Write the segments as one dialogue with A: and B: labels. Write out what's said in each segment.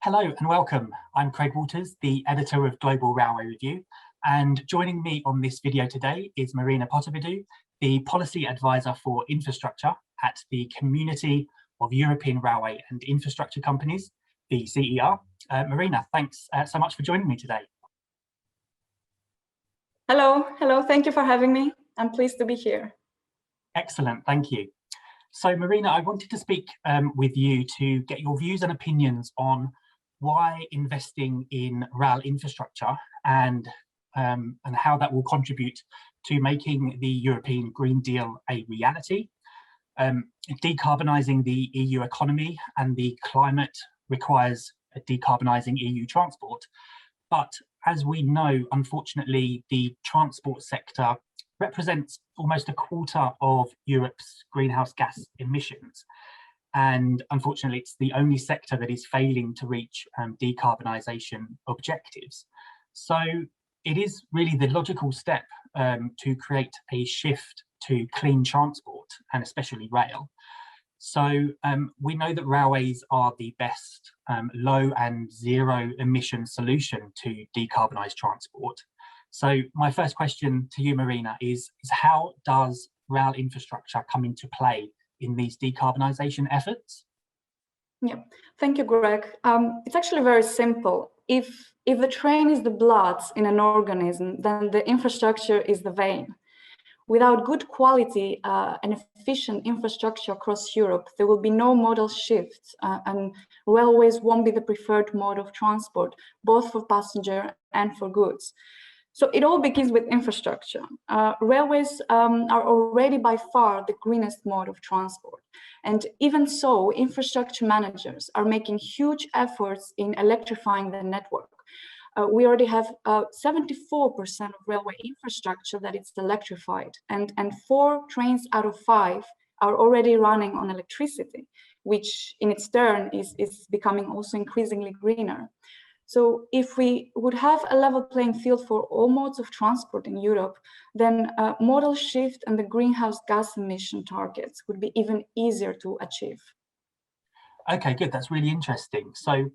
A: Hello and welcome. I'm Craig Waters, the editor of Global Railway Review, and joining me on this video today is Marina Potapidou, the Policy Advisor for Infrastructure at the Community of European Railway and Infrastructure Companies, the CER. Marina, thanks so much for joining me today.
B: Hello, thank you for having me. I'm pleased to be here.
A: Excellent, thank you. So Marina, I wanted to speak with you to get your views and opinions on why investing in rail infrastructure and how that will contribute to making the European Green Deal a reality. Decarbonising the EU economy and the climate requires a decarbonising EU transport. But as we know, unfortunately, the transport sector represents almost a quarter of Europe's greenhouse gas emissions. And unfortunately, it's the only sector that is failing to reach decarbonisation objectives. So it is really the logical step to create a shift to clean transport, and especially rail. So we know that railways are the best low and zero emission solution to decarbonise transport. So my first question to you, Marina, is how does rail infrastructure come into play in these decarbonisation efforts?
B: Yeah, thank you, Greg. It's actually very simple. If the train is the blood in an organism, then the infrastructure is the vein. Without good quality and efficient infrastructure across Europe, there will be no modal shifts, and railways won't be the preferred mode of transport, both for passenger and for goods. So it all begins with infrastructure. Railways are already by far the greenest mode of transport. And even so, infrastructure managers are making huge efforts in electrifying the network. We already have 74% of railway infrastructure that is electrified, and 4 trains out of 5 are already running on electricity, which in its turn is becoming also increasingly greener. So if we would have a level playing field for all modes of transport in Europe, then modal shift and the greenhouse gas emission targets would be even easier to achieve.
A: Okay, good. That's really interesting. So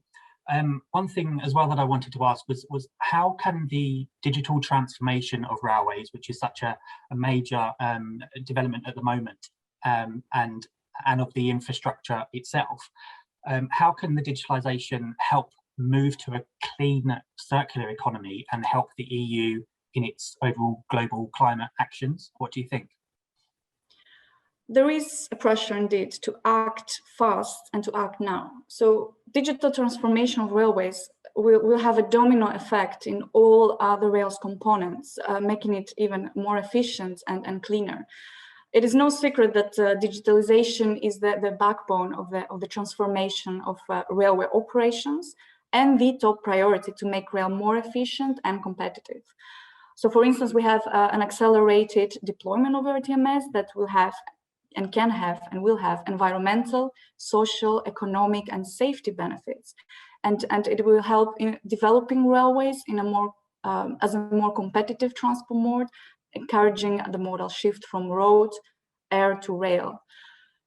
A: one thing as well that I wanted to ask was how can the digital transformation of railways, which is such a major development at the moment, and of the infrastructure itself, how can the digitalisation help move to a clean circular economy and help the EU in its overall global climate actions? What do you think?
B: There is a pressure indeed to act fast and to act now. So digital transformation of railways will have a domino effect in all other rail's components, making it even more efficient and cleaner. It is no secret that digitalization is the backbone of the transformation of railway operations, and the top priority to make rail more efficient and competitive. So for instance, we have an accelerated deployment of RTMS that will have and can have and will have environmental, social, economic and safety benefits. And it will help in developing railways in a more as a more competitive transport mode, encouraging the modal shift from road, air to rail.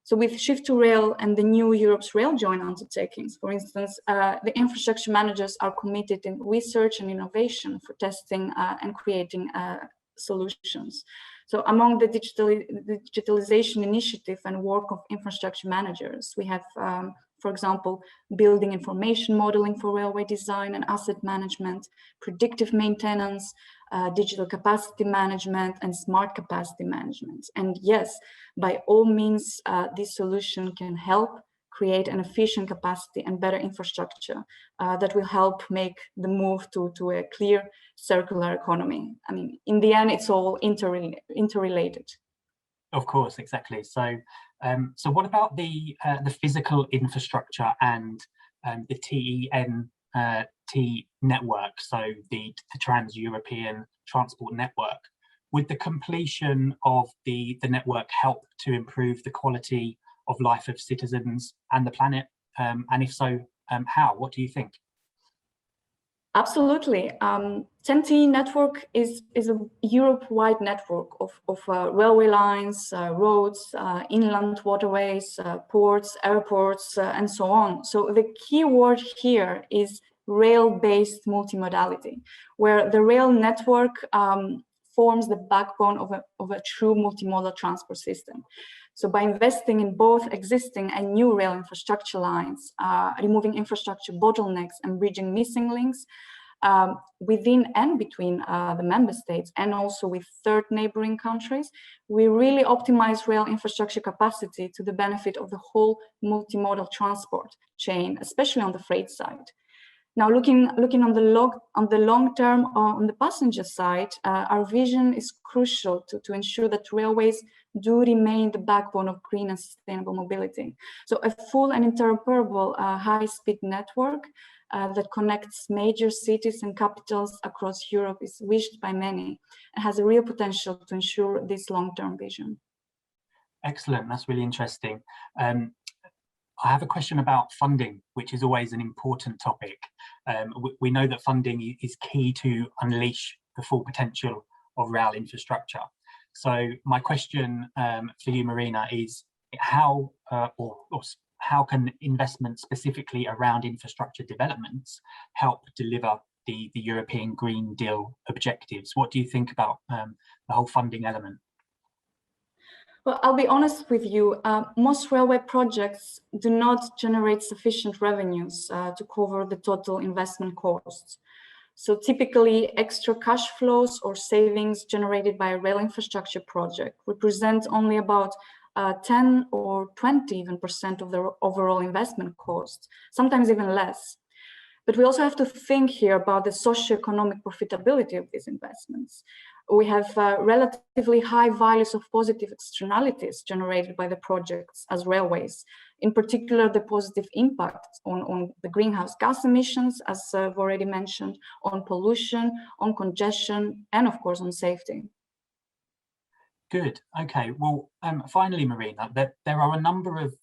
B: So with Shift to Rail and the new Europe's rail joint undertakings, for instance, the infrastructure managers are committed in research and innovation for testing and creating solutions. So among the digitalization initiative and work of infrastructure managers, we have, for example, building information modeling for railway design and asset management, predictive maintenance, digital capacity management and smart capacity management. And yes, by all means, this solution can help create an efficient capacity and better infrastructure that will help make the move to a clear circular economy. I mean, in the end, it's all interrelated.
A: Of course, exactly. So, so what about the physical infrastructure and the TEN-T network, so the Trans-European Transport Network? Would the completion of the network help to improve the quality of life of citizens and the planet? And if so, how? What do you think?
B: Absolutely. 10T network is a Europe-wide network of railway lines, roads, inland waterways, ports, airports, and so on. So the key word here is rail-based multimodality, where the rail network forms the backbone of a true multimodal transport system. So by investing in both existing and new rail infrastructure lines, removing infrastructure bottlenecks and bridging missing links within and between the member states and also with third neighboring countries, we really optimize rail infrastructure capacity to the benefit of the whole multimodal transport chain, especially on the freight side. Now, looking on the long term, on the passenger side, our vision is crucial to ensure that railways do remain the backbone of green and sustainable mobility. So a full and interoperable high-speed network that connects major cities and capitals across Europe is wished by many and has a real potential to ensure this long-term vision.
A: Excellent, that's really interesting. I have a question about funding, which is always an important topic. We know that funding is key to unleash the full potential of rail infrastructure. So my question for you, Marina, is how can investment specifically around infrastructure developments help deliver the European Green Deal objectives? What do you think about the whole funding element?
B: Well, I'll be honest with you, most railway projects do not generate sufficient revenues to cover the total investment costs. So typically, extra cash flows or savings generated by a rail infrastructure project represent only about 10 or 20% even of the overall investment costs, sometimes even less. But we also have to think here about the socioeconomic profitability of these investments. We have relatively high values of positive externalities generated by the projects as railways, in particular the positive impact on the greenhouse gas emissions, as I've already mentioned, on pollution, on congestion, and of course on safety.
A: Good, okay, well, finally, Marina, there are a number of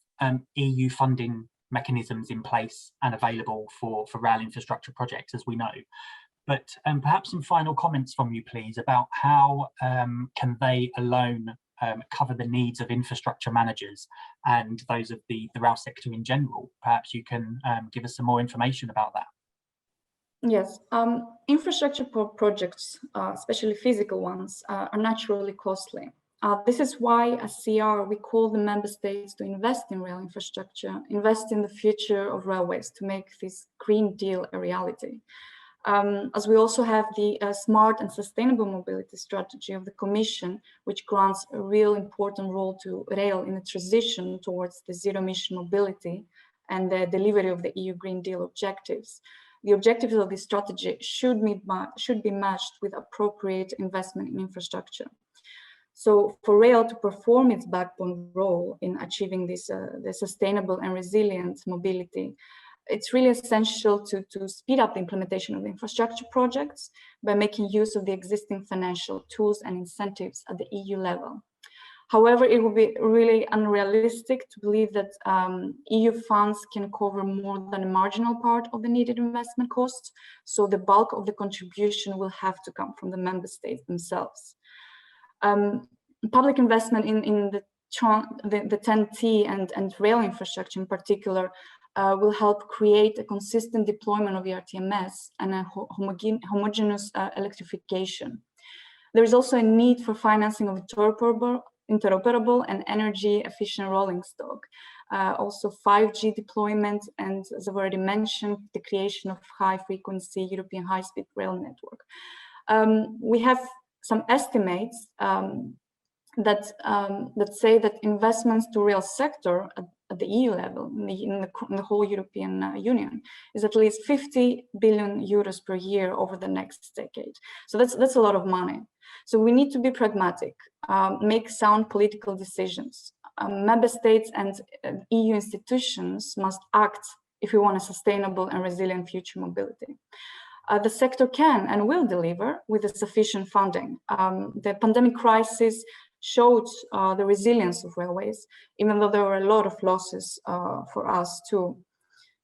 A: EU funding mechanisms in place and available for rail infrastructure projects, as we know. But perhaps some final comments from you, please, about how can they alone cover the needs of infrastructure managers and those of the rail sector in general? Perhaps you can give us some more information about that.
B: Yes, infrastructure projects, especially physical ones, are naturally costly. This is why, as CR, we call the member states to invest in rail infrastructure, invest in the future of railways to make this Green Deal a reality. As we also have the smart and sustainable mobility strategy of the Commission, which grants a real important role to rail in the transition towards the zero-emission mobility and the delivery of the EU Green Deal objectives. The objectives of this strategy should be matched with appropriate investment in infrastructure. So for rail to perform its backbone role in achieving this the sustainable and resilient mobility, it's really essential to speed up the implementation of infrastructure projects by making use of the existing financial tools and incentives at the EU level. However, it will be really unrealistic to believe that EU funds can cover more than a marginal part of the needed investment costs, so the bulk of the contribution will have to come from the member states themselves. Public investment in the 10T and rail infrastructure in particular will help create a consistent deployment of ERTMS and a homogeneous electrification. There is also a need for financing of interoperable and energy efficient rolling stock. Also 5G deployment, and as I've already mentioned, the creation of high frequency European high-speed rail network. We have some estimates that say that investments to rail sector at the EU level, in the whole European Union, is at least 50 billion euros per year over the next decade. So that's a lot of money. So we need to be pragmatic, make sound political decisions. Member states and EU institutions must act if we want a sustainable and resilient future mobility. The sector can and will deliver with sufficient funding. The pandemic crisis showed the resilience of railways, even though there were a lot of losses for us too.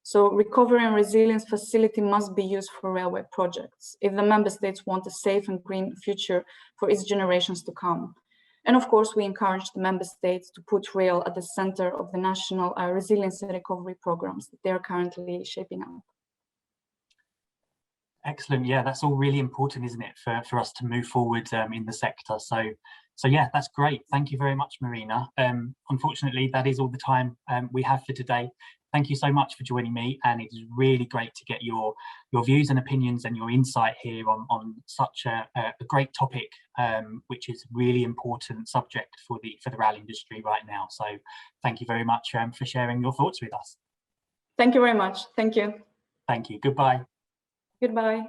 B: So recovery and resilience facility must be used for railway projects if the member states want a safe and green future for its generations to come. And of course, we encourage the member states to put rail at the center of the national resilience and recovery programs that they are currently shaping up.
A: Excellent. Yeah, that's all really important, isn't it, for us to move forward in the sector. So yeah, that's great. Thank you very much, Marina. Unfortunately, that is all the time we have for today. Thank you so much for joining me, and it is really great to get your views and opinions and your insight here on such a great topic, which is really important subject for the rail industry right now. So thank you very much for sharing your thoughts with us.
B: Thank you very much. Thank you.
A: Thank you. Goodbye.
B: Goodbye.